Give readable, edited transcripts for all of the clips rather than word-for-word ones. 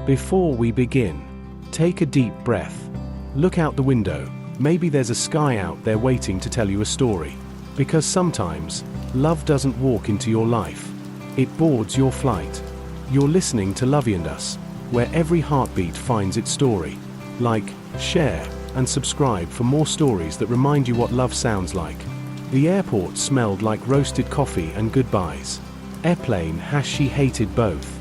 Before we begin, take a deep breath. Look out the window. Maybe there's a sky out there waiting to tell you a story. Because sometimes, love doesn't walk into your life. It boards your flight. You're listening to LoveandUs, where every heartbeat finds its story. Like, share, and subscribe for more stories that remind you what love sounds like. The airport smelled like roasted coffee and goodbyes. Airplane, she hated both.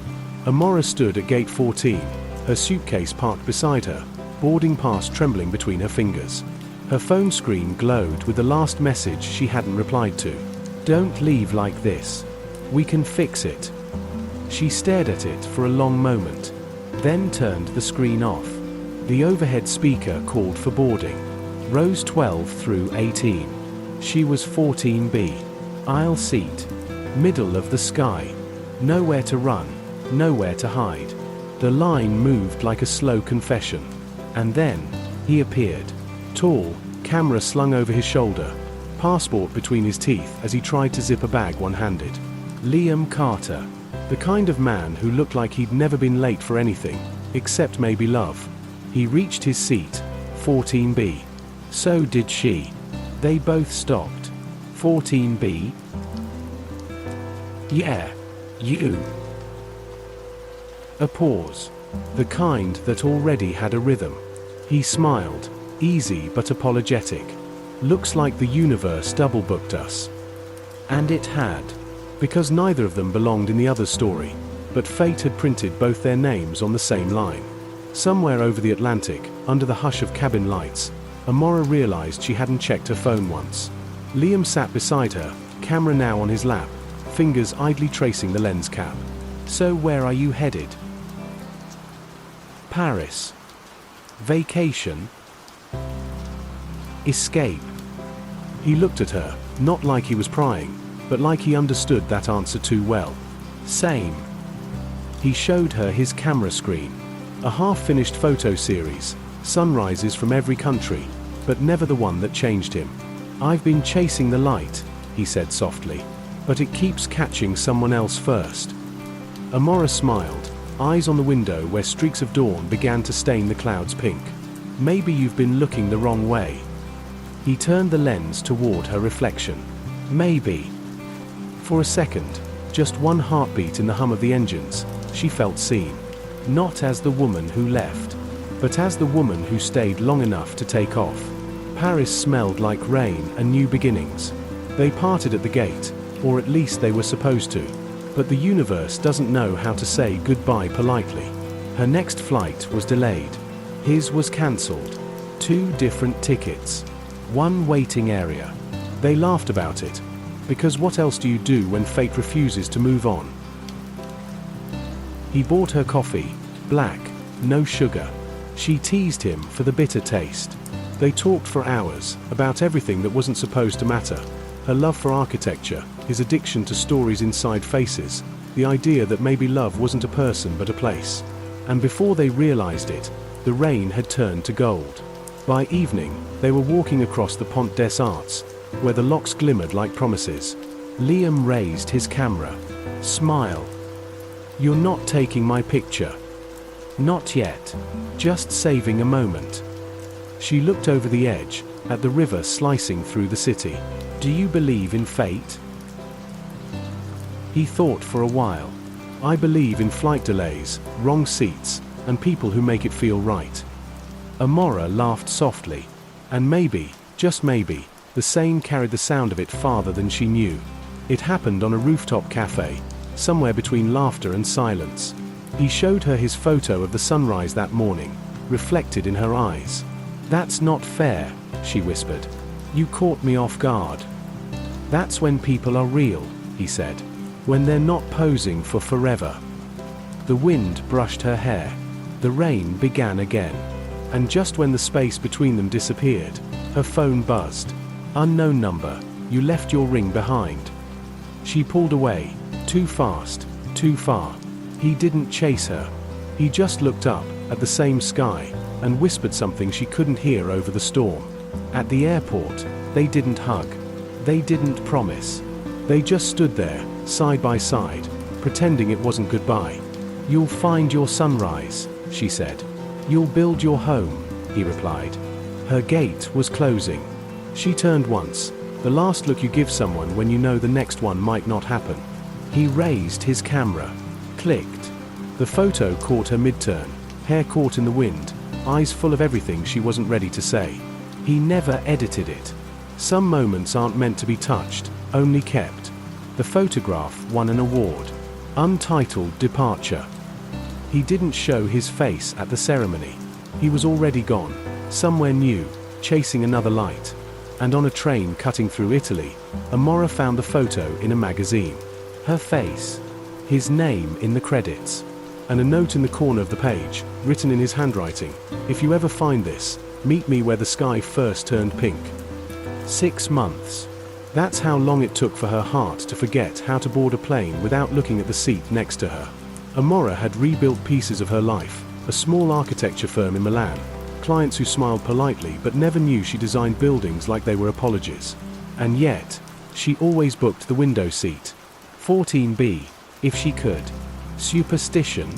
Amara stood at gate 14, her suitcase parked beside her, boarding pass trembling between her fingers. Her phone screen glowed with the last message she hadn't replied to. "Don't leave like this. We can fix it." She stared at it for a long moment, then turned the screen off. The overhead speaker called for boarding. Rows 12 through 18. She was 14B. Aisle seat. Middle of the sky. Nowhere to run, nowhere to hide. The line moved like a slow confession. And then, he appeared. Tall, camera slung over his shoulder, passport between his teeth as he tried to zip a bag one-handed. Liam Carter. The kind of man who looked like he'd never been late for anything, except maybe love. He reached his seat, 14B. So did she. They both stopped. 14B? Yeah. You. A pause. The kind that already had a rhythm. He smiled, easy but apologetic. Looks like the universe double-booked us. And it had. Because neither of them belonged in the other's story, but fate had printed both their names on the same line. Somewhere over the Atlantic, under the hush of cabin lights, Amara realized she hadn't checked her phone once. Liam sat beside her, camera now on his lap, fingers idly tracing the lens cap. "So where are you headed?" "Paris." "Vacation?" "Escape." He looked at her, not like he was prying, but like he understood that answer too well. "Same." He showed her his camera screen. A half-finished photo series, sunrises from every country, but never the one that changed him. "I've been chasing the light," he said softly, "but it keeps catching someone else first." Amara smiled, eyes on the window where streaks of dawn began to stain the clouds pink. "Maybe you've been looking the wrong way." He turned the lens toward her reflection. "Maybe." For a second, just one heartbeat in the hum of the engines, she felt seen. Not as the woman who left, but as the woman who stayed long enough to take off. Paris smelled like rain and new beginnings. They parted at the gate, or at least they were supposed to. But the universe doesn't know how to say goodbye politely. Her next flight was delayed. His was cancelled. 2 different tickets. 1 waiting area. They laughed about it. Because what else do you do when fate refuses to move on? He bought her coffee, black, no sugar. She teased him for the bitter taste. They talked for hours, about everything that wasn't supposed to matter. Her love for architecture, his addiction to stories inside faces, the idea that maybe love wasn't a person but a place. And before they realized it, the rain had turned to gold. By evening, they were walking across the Pont des Arts, where the locks glimmered like promises. Liam raised his camera. "Smile. You're not taking my picture." "Not yet. Just saving a moment." She looked over the edge, at the river slicing through the city. "Do you believe in fate?" He thought for a while. "I believe in flight delays, wrong seats, and people who make it feel right." Amara laughed softly. And maybe, just maybe, the same carried the sound of it farther than she knew. It happened on a rooftop cafe, somewhere between laughter and silence. He showed her his photo of the sunrise that morning, reflected in her eyes. "That's not fair," she whispered. "You caught me off guard." "That's when people are real," he said. "When they're not posing for forever." The wind brushed her hair. The rain began again. And just when the space between them disappeared, her phone buzzed. "Unknown number, you left your ring behind." She pulled away, too fast, too far. He didn't chase her. He just looked up, at the same sky, and whispered something she couldn't hear over the storm. At the airport, they didn't hug. They didn't promise. They just stood there, side by side, pretending it wasn't goodbye. "You'll find your sunrise," she said. You'll build your home, he replied. Her gate was closing. She turned once, the last look you give someone when you know the next one might not happen. He raised his camera. Clicked. The photo caught her mid-turn, hair caught in the wind, eyes full of everything she wasn't ready to say. He never edited it. Some moments aren't meant to be touched, only kept. The photograph won an award. Untitled Departure. He didn't show his face at the ceremony. He was already gone, somewhere new, chasing another light. And on a train cutting through Italy, Amara found the photo in a magazine. Her face. His name in the credits. And a note in the corner of the page, written in his handwriting. If you ever find this, meet me where the sky first turned pink. 6 months. That's how long it took for her heart to forget how to board a plane without looking at the seat next to her. Amara had rebuilt pieces of her life, a small architecture firm in Milan, clients who smiled politely but never knew she designed buildings like they were apologies. And yet, she always booked the window seat. 14B, if she could. Superstition?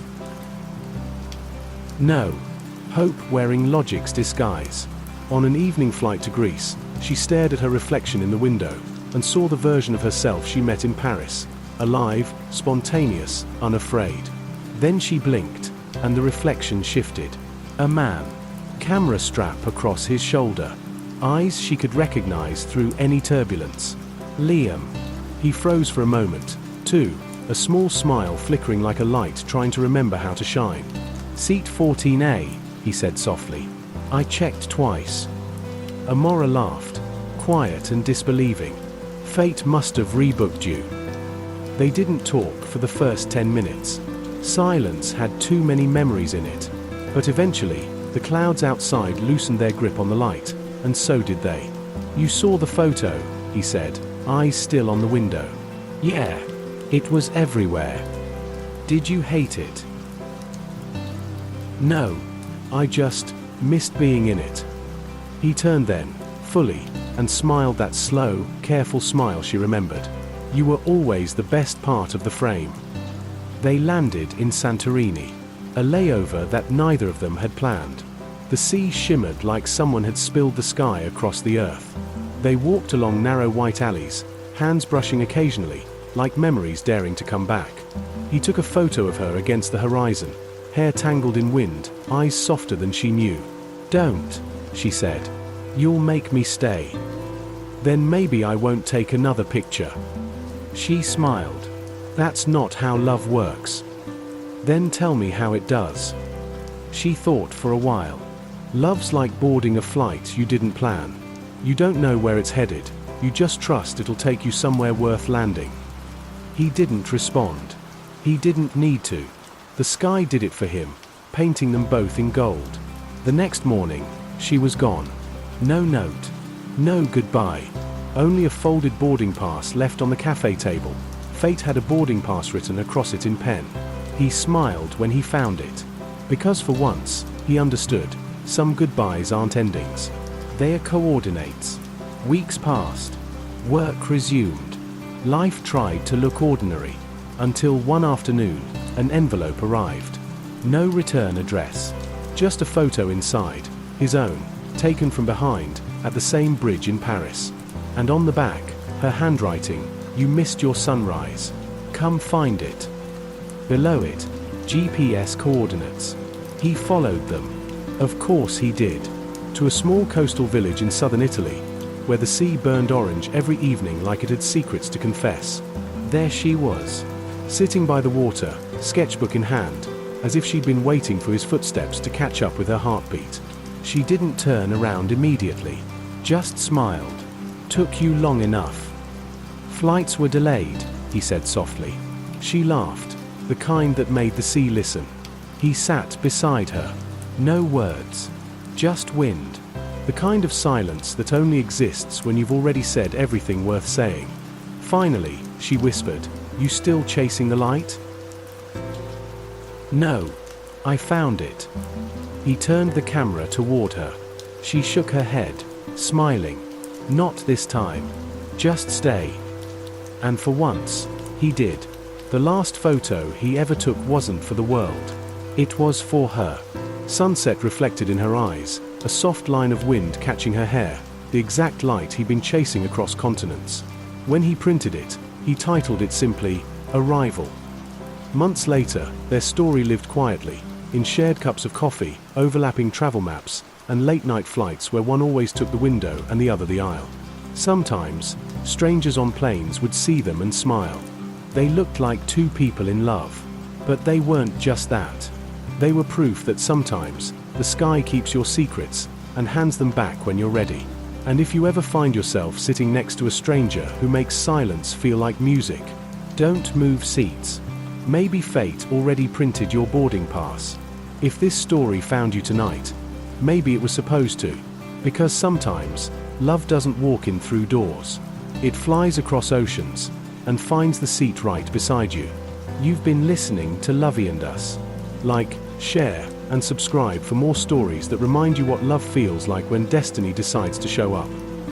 No. Hope wearing logic's disguise. On an evening flight to Greece, she stared at her reflection in the window and saw the version of herself she met in Paris, alive, spontaneous, unafraid. Then she blinked, and the reflection shifted. A man. Camera strap across his shoulder. Eyes she could recognize through any turbulence. Liam. He froze for a moment, too, a small smile flickering like a light trying to remember how to shine. Seat 14A, he said softly. I checked twice. Amara laughed, quiet and disbelieving. Fate must have rebooked you. They didn't talk for the first 10 minutes. Silence had too many memories in it. But eventually, the clouds outside loosened their grip on the light, and so did they. You saw the photo, he said, eyes still on the window. Yeah. It was everywhere. Did you hate it? No. I just missed being in it. He turned then, fully, and smiled that slow, careful smile she remembered. You were always the best part of the frame. They landed in Santorini, a layover that neither of them had planned. The sea shimmered like someone had spilled the sky across the earth. They walked along narrow white alleys, hands brushing occasionally, like memories daring to come back. He took a photo of her against the horizon, hair tangled in wind, eyes softer than she knew. Don't, she said. You'll make me stay. Then maybe I won't take another picture. She smiled. That's not how love works. Then tell me how it does. She thought for a while. Love's like boarding a flight you didn't plan. You don't know where it's headed, you just trust it'll take you somewhere worth landing. He didn't respond. He didn't need to. The sky did it for him, painting them both in gold. The next morning, she was gone. No note. No goodbye. Only a folded boarding pass left on the cafe table. Fate had a boarding pass written across it in pen. He smiled when he found it. Because for once, he understood, some goodbyes aren't endings. They are coordinates. Weeks passed. Work resumed. Life tried to look ordinary, until one afternoon, an envelope arrived. No return address. Just a photo inside, his own, taken from behind, at the same bridge in Paris. And on the back, her handwriting, you missed your sunrise. Come find it. Below it, GPS coordinates. He followed them. Of course he did. To a small coastal village in southern Italy, where the sea burned orange every evening like it had secrets to confess. There she was, sitting by the water, sketchbook in hand, as if she'd been waiting for his footsteps to catch up with her heartbeat. She didn't turn around immediately, just smiled. Took you long enough. Flights were delayed, he said softly. She laughed, the kind that made the sea listen. He sat beside her. No words, just wind. The kind of silence that only exists when you've already said everything worth saying. Finally, she whispered, you still chasing the light? No. I found it. He turned the camera toward her. She shook her head, smiling. Not this time. Just stay. And for once, he did. The last photo he ever took wasn't for the world. It was for her. Sunset reflected in her eyes, a soft line of wind catching her hair, the exact light he'd been chasing across continents. When he printed it, he titled it simply, Arrival. Months later, their story lived quietly, in shared cups of coffee, overlapping travel maps, and late-night flights where one always took the window and the other the aisle. Sometimes, strangers on planes would see them and smile. They looked like two people in love. But they weren't just that. They were proof that sometimes, the sky keeps your secrets, and hands them back when you're ready. And if you ever find yourself sitting next to a stranger who makes silence feel like music, don't move seats. Maybe fate already printed your boarding pass. If this story found you tonight, maybe it was supposed to. Because sometimes, love doesn't walk in through doors. It flies across oceans, and finds the seat right beside you. You've been listening to LoveandUs. Like, share, and subscribe for more stories that remind you what love feels like when destiny decides to show up.